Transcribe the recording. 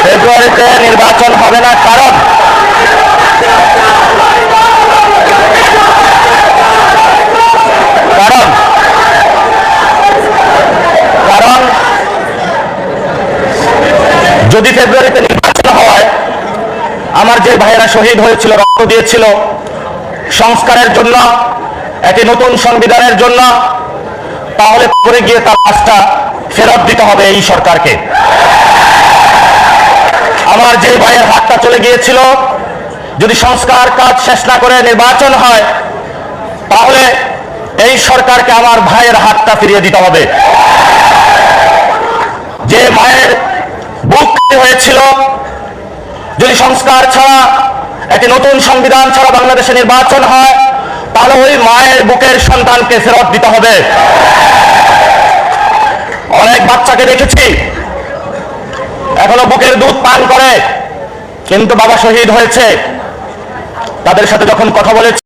ফেব্রুয়ারিতে নির্বাচন হবে না, কারণ কারণ যদি ফেব্রুয়ারিতে নির্বাচন হয়, আমার যে ভাইয়েরা শহীদ হয়েছিল, রক্ত দিয়েছিল সংস্কারের জন্য, একটি নতুন সংবিধানের জন্য, তাহলে পরে গিয়ে তার কাজটা ফেরত দিতে হবে এই সরকারকে। আমার যে ভাইয়ের হাতটা চলে গিয়েছিল, যদি সংস্কার কাজ শেষ না করে নির্বাচন হয়, তাহলে এই সরকারকে আমার ভাইয়ের হাতটা ফিরিয়ে দিতে হবে। যে ভাইয়ের বুক হয়েছিল, যদি সংস্কার ছাড়া, একটি নতুন সংবিধান ছাড়া বাংলাদেশে নির্বাচন হয়, তাহলে ওই মায়ের বুকের সন্তানকে ফেরত দিতে হবে। অনেক বাচ্চাকে দেখেছি এখনো বুকের দুধ পান করে, কিন্তু বাবা শহীদ হয়েছে, তাদের সাথে যখন কথা বলেছি